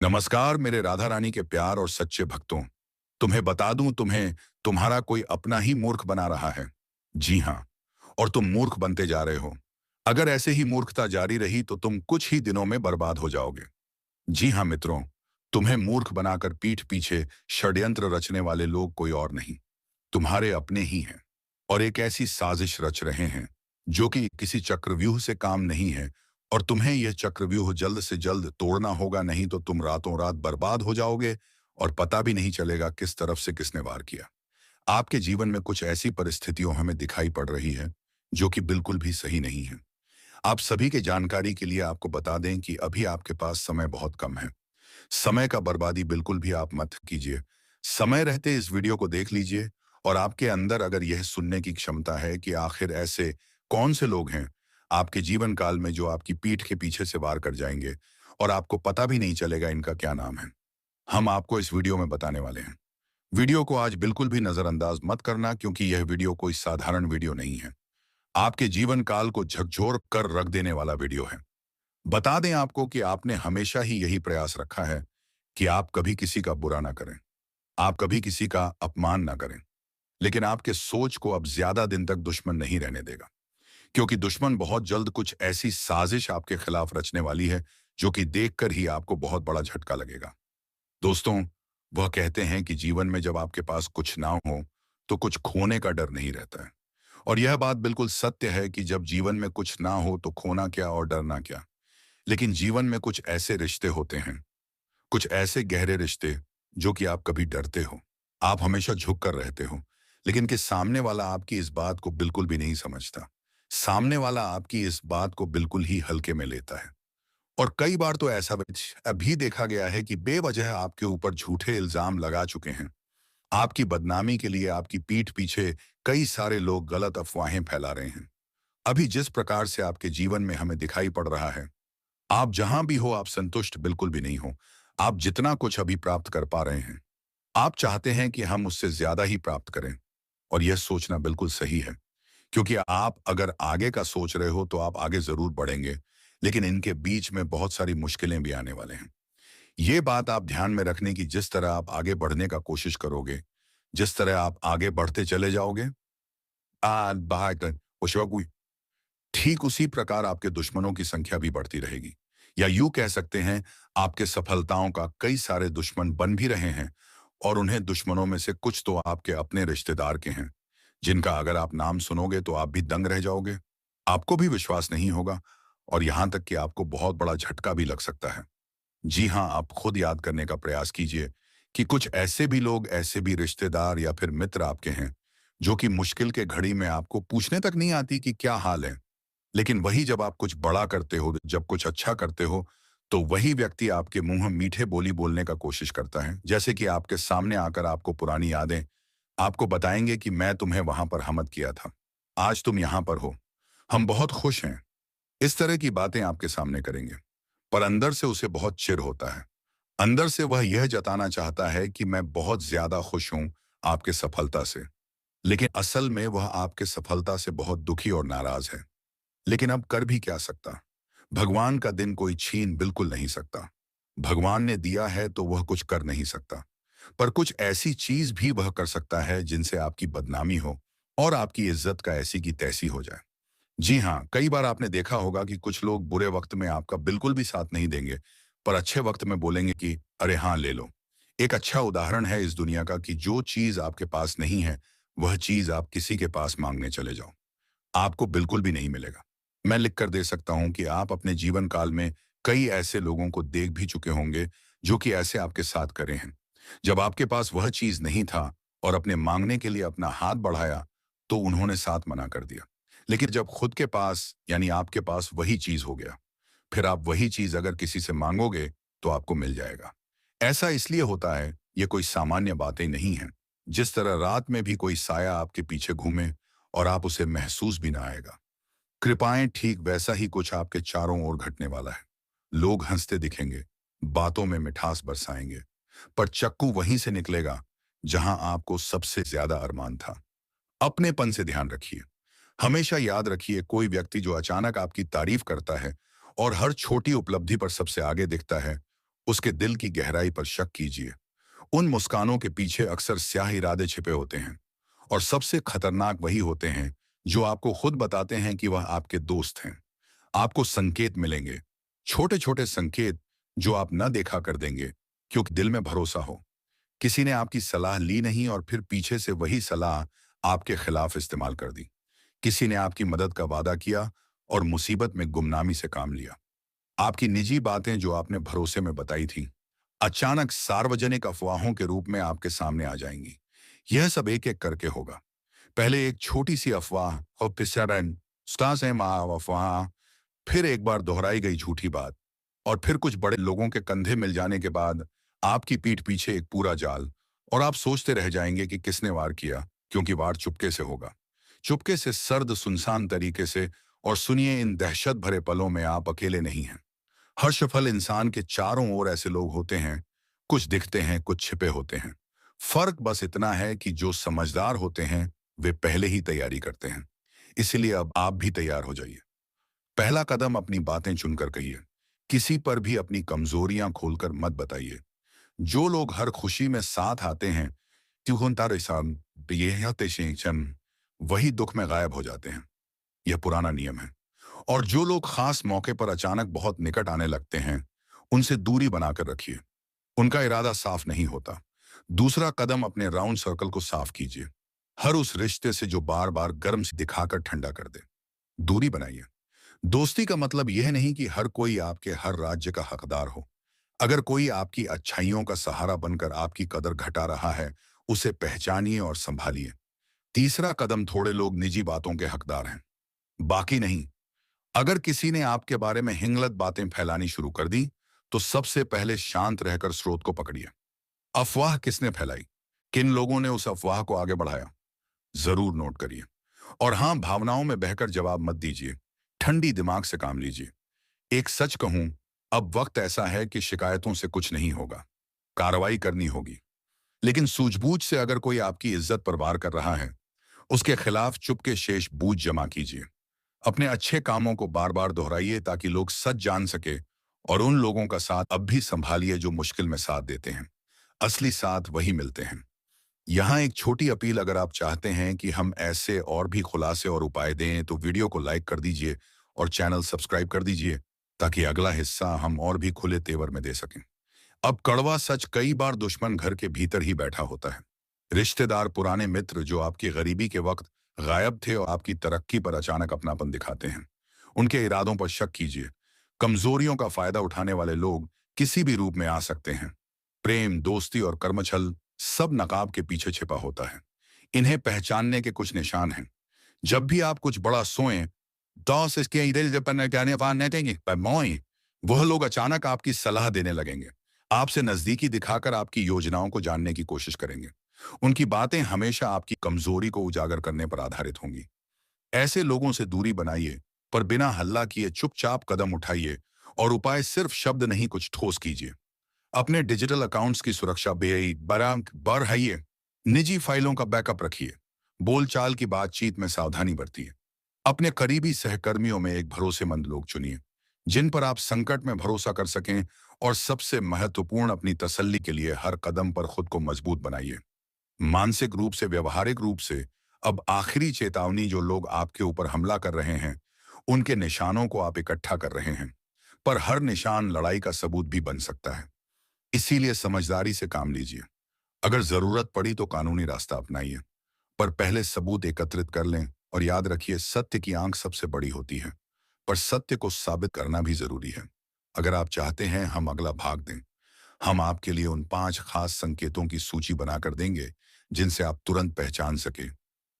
नमस्कार मेरे राधा रानी के प्यार और सच्चे भक्तों। तुम्हें बता दूं, तुम्हें तुम्हारा कोई अपना ही मूर्ख बना रहा है। जी हाँ, और तुम मूर्ख बनते जा रहे हो। अगर ऐसे ही मूर्खता जारी रही तो तुम कुछ ही दिनों में बर्बाद हो जाओगे। जी हाँ मित्रों, तुम्हें मूर्ख बनाकर पीठ पीछे षड्यंत्र रचने वाले लोग कोई और नहीं, तुम्हारे अपने ही हैं। और एक ऐसी साजिश रच रहे हैं जो कि किसी चक्रव्यूह से काम नहीं है। और तुम्हें यह चक्रव्यूह जल्द से जल्द तोड़ना होगा, नहीं तो तुम रातों रात बर्बाद हो जाओगे और पता भी नहीं चलेगा किस तरफ से किसने वार किया। आपके जीवन में कुछ ऐसी परिस्थितियों हमें दिखाई पड़ रही है जो कि बिल्कुल भी सही नहीं है। आप सभी के जानकारी के लिए आपको बता दें कि अभी आपके पास समय बहुत कम है। समय का बर्बादी बिल्कुल भी आप मत कीजिए। समय रहते इस वीडियो को देख लीजिए। और आपके अंदर अगर यह सुनने की क्षमता है कि आखिर ऐसे कौन से लोग हैं आपके जीवन काल में जो आपकी पीठ के पीछे से वार कर जाएंगे और आपको पता भी नहीं चलेगा इनका क्या नाम है, हम आपको इस वीडियो में बताने वाले हैं। वीडियो को आज बिल्कुल भी नजरअंदाज मत करना, क्योंकि यह वीडियो कोई साधारण वीडियो नहीं है। आपके जीवन काल को झकझोर कर रख देने वाला वीडियो है। बता दें आपको कि आपने हमेशा ही यही प्रयास रखा है कि आप कभी किसी का बुरा ना करें, आप कभी किसी का अपमान ना करें। लेकिन आपके सोच को अब ज्यादा दिन तक दुश्मन नहीं रहने देगा, क्योंकि दुश्मन बहुत जल्द कुछ ऐसी साजिश आपके खिलाफ रचने वाली है जो कि देखकर ही आपको बहुत बड़ा झटका लगेगा। दोस्तों, वह कहते हैं कि जीवन में जब आपके पास कुछ ना हो तो कुछ खोने का डर नहीं रहता है। और यह बात बिल्कुल सत्य है कि जब जीवन में कुछ ना हो तो खोना क्या और डरना क्या। लेकिन जीवन में कुछ ऐसे रिश्ते होते हैं, कुछ ऐसे गहरे रिश्ते जो कि आप कभी डरते हो, आप हमेशा झुक कर रहते हो, लेकिन कि सामने वाला आपकी इस बात को बिल्कुल भी नहीं समझता। सामने वाला आपकी इस बात को बिल्कुल ही हल्के में लेता है। और कई बार तो ऐसा अभी देखा गया है कि बेवजह आपके ऊपर झूठे इल्जाम लगा चुके हैं। आपकी बदनामी के लिए आपकी पीठ पीछे कई सारे लोग गलत अफवाहें फैला रहे हैं। अभी जिस प्रकार से आपके जीवन में हमें दिखाई पड़ रहा है, आप जहां भी हो आप संतुष्ट बिल्कुल भी नहीं हो। आप जितना कुछ अभी प्राप्त कर पा रहे हैं, आप चाहते हैं कि हम उससे ज्यादा ही प्राप्त करें। और यह सोचना बिल्कुल सही है, क्योंकि आप अगर आगे का सोच रहे हो तो आप आगे जरूर बढ़ेंगे। लेकिन इनके बीच में बहुत सारी मुश्किलें भी आने वाले हैं। ये बात आप ध्यान में रखने की, जिस तरह आप आगे बढ़ने का कोशिश करोगे, जिस तरह आप आगे बढ़ते चले जाओगे, ठीक उसी प्रकार आपके दुश्मनों की संख्या भी बढ़ती रहेगी। या यूं कह सकते हैं, आपके सफलताओं का कई सारे दुश्मन बन भी रहे हैं। और उन्हें दुश्मनों में से कुछ तो आपके अपने रिश्तेदार के हैं, जिनका अगर आप नाम सुनोगे तो आप भी दंग रह जाओगे। आपको भी विश्वास नहीं होगा, और यहां तक कि आपको बहुत बड़ा झटका भी लग सकता है। जी हाँ, आप खुद याद करने का प्रयास कीजिए कि कुछ ऐसे भी लोग, ऐसे भी रिश्तेदार या फिर मित्र आपके हैं जो कि मुश्किल के घड़ी में आपको पूछने तक नहीं आती कि क्या हाल है। लेकिन वही जब आप कुछ बड़ा करते हो, जब कुछ अच्छा करते हो, तो वही व्यक्ति आपके मुंह मीठे बोली बोलने का कोशिश करता है, जैसे कि आपके सामने आकर आपको पुरानी यादें आपको बताएंगे कि मैं तुम्हें वहां पर हमत किया था, आज तुम यहां पर हो, हम बहुत खुश हैं। इस तरह की बातें आपके सामने करेंगे, पर अंदर से उसे बहुत चिढ़ होता है। अंदर से वह यह जताना चाहता है कि मैं बहुत ज्यादा खुश हूं आपके सफलता से। लेकिन असल में वह आपके सफलता से बहुत दुखी और नाराज है। लेकिन अब कर भी क्या सकता। भगवान का दिन कोई छीन बिल्कुल नहीं सकता। भगवान ने दिया है तो वह कुछ कर नहीं सकता। पर कुछ ऐसी चीज भी वह कर सकता है जिनसे आपकी बदनामी हो और आपकी इज्जत का ऐसी की तैसी हो जाए। जी हाँ, कई बार आपने देखा होगा कि कुछ लोग बुरे वक्त में आपका बिल्कुल भी साथ नहीं देंगे, पर अच्छे वक्त में बोलेंगे कि अरे हाँ ले लो। एक अच्छा उदाहरण है इस दुनिया का कि जो चीज आपके पास नहीं है, वह चीज आप किसी के पास मांगने चले जाओ, आपको बिल्कुल भी नहीं मिलेगा। मैं लिख कर दे सकता हूं कि आप अपने जीवन काल में कई ऐसे लोगों को देख भी चुके होंगे जो कि ऐसे आपके साथ करे हैं। जब आपके पास वह चीज नहीं था और अपने मांगने के लिए अपना हाथ बढ़ाया, तो उन्होंने साथ मना कर दिया। लेकिन जब खुद के पास यानी आपके पास वही चीज हो गया, फिर आप वही चीज अगर किसी से मांगोगे तो आपको मिल जाएगा। ऐसा इसलिए होता है, ये कोई सामान्य बातें नहीं है। जिस तरह रात में भी कोई साया आपके पीछे घूमे और आप उसे महसूस भी ना आएगा, कृपाएं ठीक वैसा ही कुछ आपके चारों ओर घटने वाला है। लोग हंसते दिखेंगे, बातों में मिठास बरसाएंगे, पर चक्कू वहीं से निकलेगा जहां आपको सबसे ज्यादा अरमान था। अपनेपन से ध्यान रखिए। हमेशा याद रखिए, कोई व्यक्ति जो अचानक आपकी तारीफ करता है और हर छोटी उपलब्धि पर सबसे आगे दिखता है, उसके दिल की गहराई पर शक कीजिए। उन मुस्कानों के पीछे अक्सर स्याह इरादे छिपे होते हैं, और सबसे खतरनाक वही होते हैं जो आपको खुद बताते हैं कि वह आपके दोस्त हैं। आपको संकेत मिलेंगे, छोटे छोटे संकेत जो आप न देखा कर देंगे, क्योंकि दिल में भरोसा हो। किसी ने आपकी सलाह ली नहीं और फिर पीछे से वही सलाह आपके खिलाफ इस्तेमाल कर दी। किसी ने आपकी मदद का वादा किया और मुसीबत में गुमनामी से काम लिया। आपकी निजी बातें जो आपने भरोसे में बताई थी, अचानक सार्वजनिक अफवाहों के रूप में आपके सामने आ जाएंगी। यह सब एक एक करके होगा। पहले एक छोटी सी अफवाह और फिसरन स्टास है माँ अफवाह, फिर एक बार दोहराई गई झूठी बात, और फिर कुछ बड़े लोगों के कंधे मिल जाने के बाद आपकी पीठ पीछे एक पूरा जाल। और आप सोचते रह जाएंगे कि किसने वार किया, क्योंकि वार चुपके से होगा। चुपके से, सर्द सुनसान तरीके से। और सुनिए, इन दहशत भरे पलों में आप अकेले नहीं हैं। हर सफल इंसान के चारों ओर ऐसे लोग होते हैं। कुछ दिखते हैं, कुछ छिपे होते हैं। फर्क बस इतना है कि जो समझदार होते हैं वे पहले ही तैयारी करते हैं। इसलिए अब आप भी तैयार हो जाइए। पहला कदम, अपनी बातें चुनकर कहिए। किसी पर भी अपनी कमजोरियां खोलकर मत बताइए। जो लोग हर खुशी में साथ आते हैं, त्योहार वही दुख में गायब हो जाते हैं। यह पुराना नियम है। और जो लोग खास मौके पर अचानक बहुत निकट आने लगते हैं, उनसे दूरी बनाकर रखिए। उनका इरादा साफ नहीं होता। दूसरा कदम, अपने राउंड सर्कल को साफ कीजिए। हर उस रिश्ते से जो बार बार गर्म से दिखाकर ठंडा कर दे, दूरी बनाइए। दोस्ती का मतलब यह नहीं कि हर कोई आपके हर राज्य का हकदार हो। अगर कोई आपकी अच्छाइयों का सहारा बनकर आपकी कदर घटा रहा है, उसे पहचानिए और संभालिए। तीसरा कदम, थोड़े लोग निजी बातों के हकदार हैं, बाकी नहीं। अगर किसी ने आपके बारे में हिंगलत बातें फैलानी शुरू कर दी, तो सबसे पहले शांत रहकर स्रोत को पकड़िए। अफवाह किसने फैलाई, किन लोगों ने उस अफवाह को आगे बढ़ाया, जरूर नोट करिए। और हाँ, भावनाओं में बहकर जवाब मत दीजिए। ठंडी दिमाग से काम लीजिए। एक सच कहूं, अब वक्त ऐसा है कि शिकायतों से कुछ नहीं होगा, कार्रवाई करनी होगी। लेकिन सूझबूझ से अगर कोई आपकी इज्जत पर वार कर रहा है, उसके खिलाफ चुपके शेष बूझ जमा कीजिए। अपने अच्छे कामों को बार बार दोहराइए ताकि लोग सच जान सके। और उन लोगों का साथ अब भी संभालिए जो मुश्किल में साथ देते हैं। असली साथ वही मिलते हैं। यहाँ एक छोटी अपील, अगर आप चाहते हैं कि हम ऐसे और भी खुलासे और उपाय दें, तो वीडियो को लाइक कर दीजिए और चैनल सब्सक्राइब कर दीजिए, ताकि अगला हिस्सा हम और भी खुले तेवर में दे सकें। अब कड़वा सच, कई बार दुश्मन घर के भीतर ही बैठा होता है। रिश्तेदार, पुराने मित्र जो आपकी गरीबी के वक्त गायब थे और आपकी तरक्की पर अचानक अपनापन दिखाते हैं। उनके इरादों पर शक कीजिए। कमजोरियों का फायदा उठाने वाले लोग किसी भी रूप में आ सकते हैं। प्रेम, दोस्ती और कर्मछल सब नकाब के पीछे छिपा होता है। इन्हें पहचानने के कुछ निशान हैं। जब भी आप कुछ बड़ा सोएं, दौस इसके इधर जपन कहने वान नहीं देंगे, पर मोए, वह लोग अचानक आपकी सलाह देने लगेंगे। आपसे नजदीकी दिखाकर आपकी योजनाओं को जानने की कोशिश करेंगे। उनकी बातें हमेशा आपकी कमजोरी को उजागर करने पर आधारित होंगी। ऐसे लोगों से दूरी बनाइए, पर बिना हल्ला किए चुपचाप कदम उठाइए। और उपाय सिर्फ शब्द नहीं, कुछ ठोस कीजिए। अपने डिजिटल अकाउंट्स की सुरक्षा बढ़ाइए। निजी फाइलों का बैकअप रखिए। बोलचाल की बातचीत में सावधानी बरतिए। अपने करीबी सहकर्मियों में एक भरोसेमंद लोग चुनिए, जिन पर आप संकट में भरोसा कर सकें। और सबसे महत्वपूर्ण, अपनी तसल्ली के लिए हर कदम पर खुद को मजबूत बनाइए। मानसिक रूप से, व्यवहारिक रूप से। अब आखिरी चेतावनी, जो लोग आपके ऊपर हमला कर रहे हैं, उनके निशानों को आप इकट्ठा कर रहे हैं। पर हर निशान लड़ाई का सबूत भी बन सकता है। इसीलिए समझदारी से काम लीजिए। अगर जरूरत पड़ी तो कानूनी रास्ता अपनाइए, पर पहले सबूत एकत्रित कर लें। और याद रखिए, सत्य की आंख सबसे बड़ी होती है, पर सत्य को साबित करना भी जरूरी है। अगर आप चाहते हैं हम अगला भाग दें, हम आपके लिए उन 5 खास संकेतों की सूची बनाकर देंगे, जिनसे आप तुरंत पहचान सके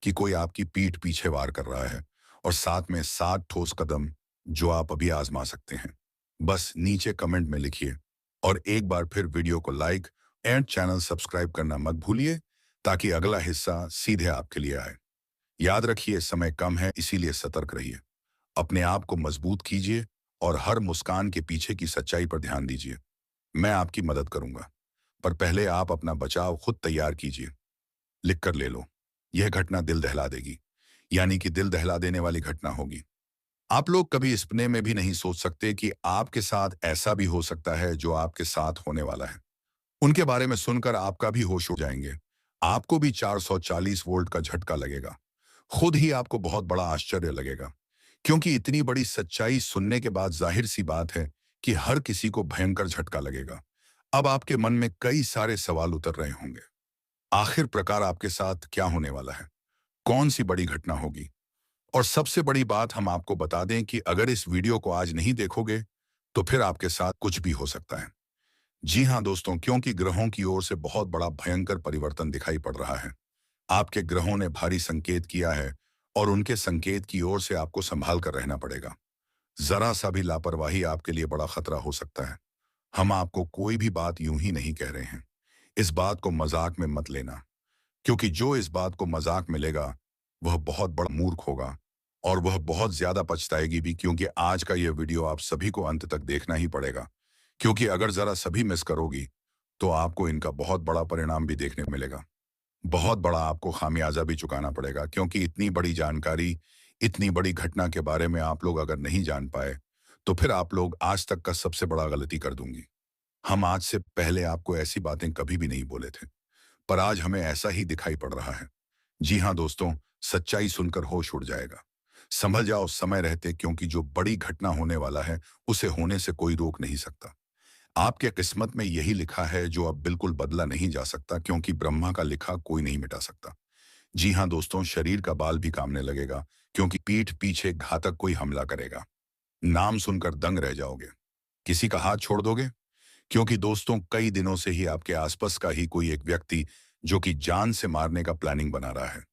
कि कोई आपकी पीठ पीछे वार कर रहा है। और साथ में 7 ठोस कदम जो आप अभी आजमा सकते हैं। बस नीचे कमेंट में लिखिए। और एक बार फिर वीडियो को लाइक एंड चैनल सब्सक्राइब करना मत भूलिए, ताकि अगला हिस्सा सीधे आपके लिए आए। याद रखिए, समय कम है, इसीलिए सतर्क रहिए। अपने आप को मजबूत कीजिए और हर मुस्कान के पीछे की सच्चाई पर ध्यान दीजिए। मैं आपकी मदद करूंगा, पर पहले आप अपना बचाव खुद तैयार कीजिए। लिख कर ले लो, यह घटना दिल दहला देगी, यानी कि दिल दहला देने वाली घटना होगी। आप लोग कभी सपने में भी नहीं सोच सकते कि आपके साथ ऐसा भी हो सकता है जो आपके साथ होने वाला है। उनके बारे में सुनकर आपका भी होश उड़ जाएंगे। आपको भी 440 वोल्ट का झटका लगेगा। खुद ही आपको बहुत बड़ा आश्चर्य लगेगा, क्योंकि इतनी बड़ी सच्चाई सुनने के बाद जाहिर सी बात है कि हर किसी को भयंकर झटका लगेगा। अब आपके मन में कई सारे सवाल उतर रहे होंगे। आखिर प्रकार आपके साथ क्या होने वाला है? कौन सी बड़ी घटना होगी? और सबसे बड़ी बात हम आपको बता दें कि अगर इस वीडियो को आज नहीं देखोगे, तो फिर आपके साथ कुछ भी हो सकता है। जी हाँ दोस्तों, क्योंकि ग्रहों की ओर से बहुत बड़ा भयंकर परिवर्तन दिखाई पड़ रहा है। आपके ग्रहों ने भारी संकेत किया है और उनके संकेत की ओर से आपको संभाल कर रहना पड़ेगा। जरा सा भी लापरवाही आपके लिए बड़ा खतरा हो सकता है। हम आपको कोई भी बात यूं ही नहीं कह रहे हैं। इस बात को मजाक में मत लेना, क्योंकि जो इस बात को मजाक में लेगा, वह बहुत बड़ा मूर्ख होगा और वह बहुत ज्यादा पछताएगी भी, क्योंकि आज का यह वीडियो आप सभी को अंत तक देखना ही पड़ेगा। क्योंकि अगर जरा सभी मिस करोगी, तो आपको इनका बहुत बड़ा परिणाम भी देखने को मिलेगा। बहुत बड़ा आपको खामियाजा भी चुकाना पड़ेगा, क्योंकि इतनी बड़ी जानकारी, इतनी बड़ी घटना के बारे में आप लोग अगर नहीं जान पाए, तो फिर आप लोग आज तक का सबसे बड़ा गलती कर दूंगी। हम आज से पहले आपको ऐसी बातें कभी भी नहीं बोले थे, पर आज हमें ऐसा ही दिखाई पड़ रहा है। जी हाँ दोस्तों, सच्चाई सुनकर होश उड़ जाएगा। संभल जाओ समय रहते, क्योंकि जो बड़ी घटना होने वाला है, उसे होने से कोई रोक नहीं सकता। आपके किस्मत में यही लिखा है जो अब बिल्कुल बदला नहीं जा सकता, क्योंकि ब्रह्मा का लिखा कोई नहीं मिटा सकता। जी हाँ दोस्तों, शरीर का बाल भी कामने लगेगा, क्योंकि पीठ पीछे घातक कोई हमला करेगा। नाम सुनकर दंग रह जाओगे। किसी का हाथ छोड़ दोगे, क्योंकि दोस्तों कई दिनों से ही आपके आसपास का ही कोई एक व्यक्ति जो कि जान से मारने का प्लानिंग बना रहा है।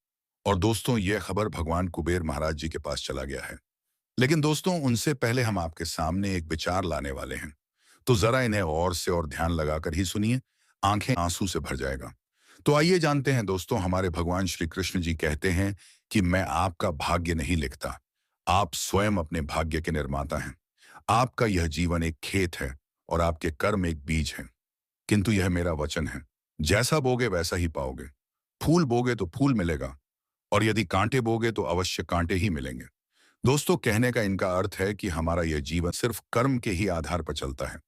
और दोस्तों यह खबर भगवान कुबेर महाराज जी के पास चला गया है। लेकिन दोस्तों उनसे पहले हम आपके सामने एक विचार लाने वाले हैं, तो जरा इन्हें और से और ध्यान लगाकर ही सुनिए, आंखें आंसू से भर जाएगा। तो आइए जानते हैं दोस्तों, हमारे भगवान श्री कृष्ण जी कहते हैं कि मैं आपका भाग्य नहीं लिखता, आप स्वयं अपने भाग्य के निर्माता हैं। आपका यह जीवन एक खेत है और आपके कर्म एक बीज हैं। किंतु यह मेरा वचन है, जैसा बोगे वैसा ही पाओगे। फूल बोगे तो फूल मिलेगा, और यदि कांटे बोगे तो अवश्य कांटे ही मिलेंगे। दोस्तों कहने का इनका अर्थ है कि हमारा यह जीवन सिर्फ कर्म के ही आधार पर चलता है।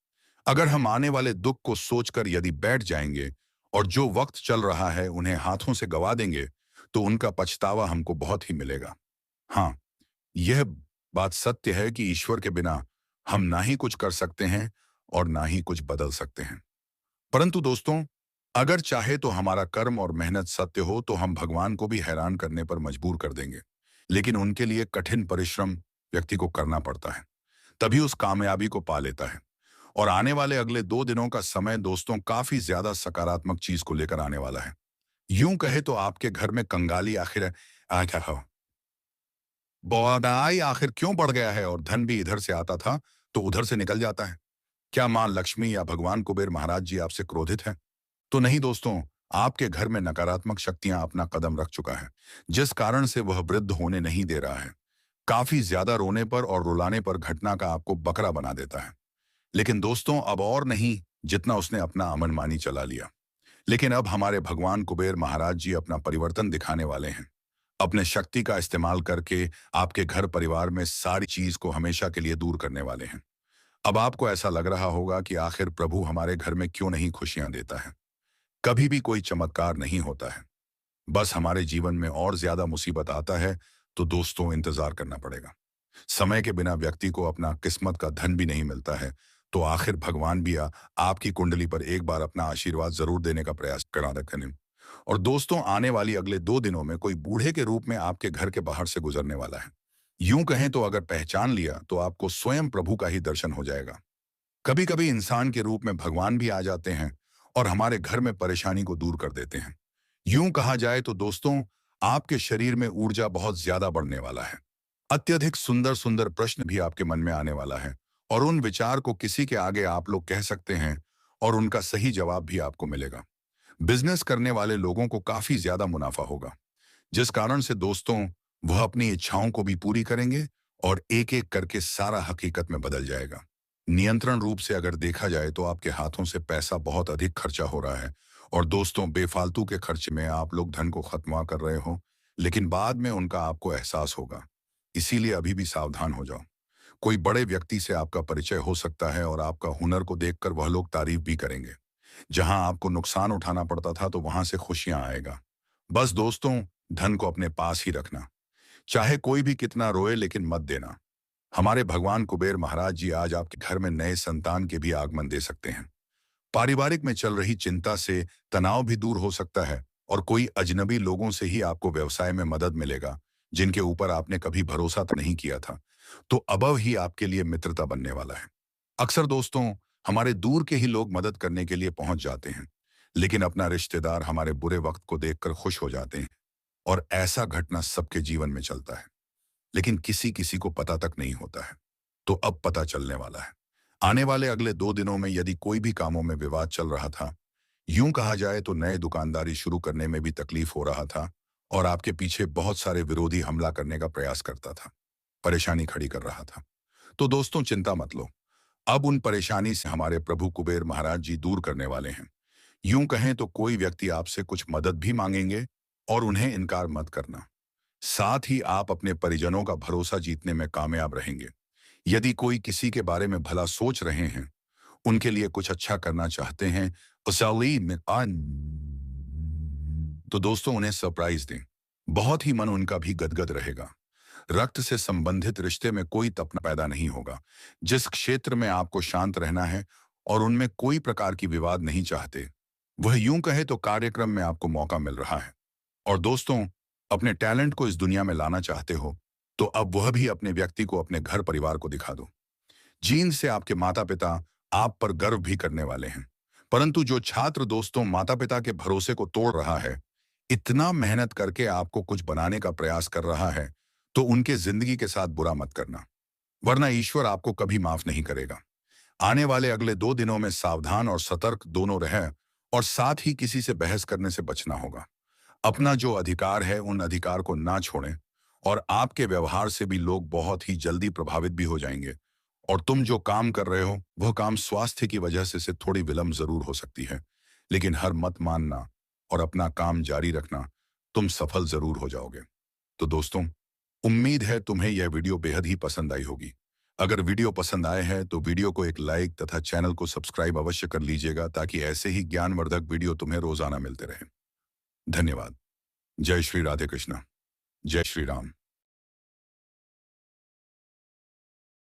अगर हम आने वाले दुख को सोचकर यदि बैठ जाएंगे और जो वक्त चल रहा है उन्हें हाथों से गवा देंगे, तो उनका पछतावा हमको बहुत ही मिलेगा। हाँ, यह बात सत्य है कि ईश्वर के बिना हम ना ही कुछ कर सकते हैं और ना ही कुछ बदल सकते हैं। परंतु दोस्तों, अगर चाहे तो हमारा कर्म और मेहनत सत्य हो, तो हम भगवान को भी हैरान करने पर मजबूर कर देंगे। लेकिन उनके लिए कठिन परिश्रम व्यक्ति को करना पड़ता है, तभी उस कामयाबी को पा लेता है। और आने वाले अगले 2 दिनों का समय दोस्तों काफी ज्यादा सकारात्मक चीज को लेकर आने वाला है। यूं कहे तो आपके घर में कंगाली आखिर आ क्या हो, बोआदाई आखिर क्यों बढ़ गया है, और धन भी इधर से आता था तो उधर से निकल जाता है। क्या मां लक्ष्मी या भगवान कुबेर महाराज जी आपसे क्रोधित हैं? तो नहीं दोस्तों, आपके घर में नकारात्मक शक्तियां अपना कदम रख चुका है, जिस कारण से वह वृद्ध होने नहीं दे रहा है। काफी ज्यादा रोने पर और रुलाने पर घटना का आपको बकरा बना देता है। लेकिन दोस्तों अब और नहीं, जितना उसने अपना अमनमानी चला लिया। लेकिन अब हमारे भगवान कुबेर महाराज जी अपना परिवर्तन दिखाने वाले हैं। अपने शक्ति का इस्तेमाल करके आपके घर परिवार में सारी चीज को हमेशा के लिए दूर करने वाले हैं। अब आपको ऐसा लग रहा होगा कि आखिर प्रभु हमारे घर में क्यों नहीं खुशियां देता है। कभी भी कोई चमत्कार नहीं होता है, बस हमारे जीवन में और ज्यादा मुसीबत आता है, तो दोस्तों इंतजार करना पड़ेगा। समय के बिना व्यक्ति को अपना किस्मत का धन भी नहीं मिलता है, तो आखिर भगवान भी आपकी कुंडली पर एक बार अपना आशीर्वाद जरूर देने का प्रयास करा रखें। और दोस्तों आने वाली अगले 2 दिनों में कोई बूढ़े के रूप में आपके घर के बाहर से गुजरने वाला है। यूं कहें तो अगर पहचान लिया तो आपको स्वयं प्रभु का ही दर्शन हो जाएगा। कभी कभी इंसान के रूप में भगवान भी आ जाते हैं और हमारे घर में परेशानी को दूर कर देते हैं। यूं कहा जाए तो दोस्तों, आपके शरीर में ऊर्जा बहुत ज्यादा बढ़ने वाला है। अत्यधिक सुंदर सुंदर प्रश्न भी आपके मन में आने वाला है, और उन विचार को किसी के आगे आप लोग कह सकते हैं और उनका सही जवाब भी आपको मिलेगा। बिजनेस करने वाले लोगों को काफी ज्यादा मुनाफा होगा, जिस कारण से दोस्तों वह अपनी इच्छाओं को भी पूरी करेंगे और एक एक करके सारा हकीकत में बदल जाएगा। नियंत्रण रूप से अगर देखा जाए तो आपके हाथों से पैसा बहुत अधिक खर्चा हो रहा है, और दोस्तों बेफालतू के खर्च में आप लोग धन को खत्म कर रहे हो, लेकिन बाद में उनका आपको एहसास होगा। इसीलिए अभी भी सावधान हो जाओ। कोई बड़े व्यक्ति से आपका परिचय हो सकता है और आपका हुनर को देखकर वह लोग तारीफ भी करेंगे। जहां आपको नुकसान उठाना पड़ता था तो वहां से खुशियां आएगा। बस दोस्तों, धन को अपने पास ही रखना। चाहे कोई भी कितना रोए लेकिन मत देना। हमारे भगवान कुबेर महाराज जी आज आपके घर में नए संतान के भी आगमन दे सकते हैं। पारिवारिक में चल रही चिंता से तनाव भी दूर हो सकता है और कोई अजनबी लोगों से ही आपको व्यवसाय में मदद मिलेगा, जिनके ऊपर आपने कभी भरोसा नहीं किया था। तो अबव ही आपके लिए मित्रता बनने वाला है। अक्सर दोस्तों, हमारे दूर के ही लोग मदद करने के लिए पहुंच जाते हैं, लेकिन अपना रिश्तेदार हमारे बुरे वक्त को देखकर खुश हो जाते हैं। और ऐसा घटना सबके जीवन में चलता है, लेकिन किसी किसी को पता तक नहीं होता है। तो अब पता चलने वाला है। आने वाले अगले 2 दिनों में यदि कोई भी कामों में विवाद चल रहा था, यूं कहा जाए तो नए दुकानदारी शुरू करने में भी तकलीफ हो रहा था और आपके पीछे बहुत सारे विरोधी हमला करने का प्रयास करता था, परेशानी खड़ी कर रहा था, तो दोस्तों चिंता मत लो। अब उन परेशानी से हमारे प्रभु कुबेर महाराज जी दूर करने वाले हैं। यूं कहें तो कोई व्यक्ति आपसे कुछ मदद भी मांगेंगे और उन्हें इनकार मत करना। साथ ही आप अपने परिजनों का भरोसा जीतने में कामयाब रहेंगे। यदि कोई किसी के बारे में भला सोच रहे हैं, उनके लिए कुछ अच्छा करना चाहते हैं, तो दोस्तों उन्हें सरप्राइज दें। बहुत ही मन उनका भी गदगद रहेगा। रक्त से संबंधित रिश्ते में कोई तपना पैदा नहीं होगा। जिस क्षेत्र में आपको शांत रहना है और उनमें कोई प्रकार की विवाद नहीं चाहते, वह यूं कहे तो कार्यक्रम में आपको मौका मिल रहा है। और दोस्तों, अपने टैलेंट को इस दुनिया में लाना चाहते हो, तो अब वह भी अपने व्यक्ति को अपने घर परिवार को दिखा दो। जीन से आपके माता पिता आप पर गर्व भी करने वाले हैं। परंतु जो छात्र दोस्तों माता पिता के भरोसे को तोड़ रहा है, इतना मेहनत करके आपको कुछ बनाने का प्रयास कर रहा है, तो उनके जिंदगी के साथ बुरा मत करना, वरना ईश्वर आपको कभी माफ नहीं करेगा। आने वाले अगले 2 दिनों में सावधान और सतर्क दोनों रहें और साथ ही किसी से बहस करने से बचना होगा। अपना जो अधिकार है उन अधिकार को ना छोड़ें और आपके व्यवहार से भी लोग बहुत ही जल्दी प्रभावित भी हो जाएंगे। और तुम जो काम कर रहे हो वह काम स्वास्थ्य की वजह से थोड़ी विलंब जरूर हो सकती है, लेकिन हर मत मानना और अपना काम जारी रखना, तुम सफल जरूर हो जाओगे। तो दोस्तों, उम्मीद है तुम्हें यह वीडियो बेहद ही पसंद आई होगी। अगर वीडियो पसंद आए हैं तो वीडियो को एक लाइक तथा चैनल को सब्सक्राइब अवश्य कर लीजिएगा, ताकि ऐसे ही ज्ञानवर्धक वीडियो तुम्हें रोजाना मिलते रहे। धन्यवाद। जय श्री राधे कृष्णा। जय श्री राम।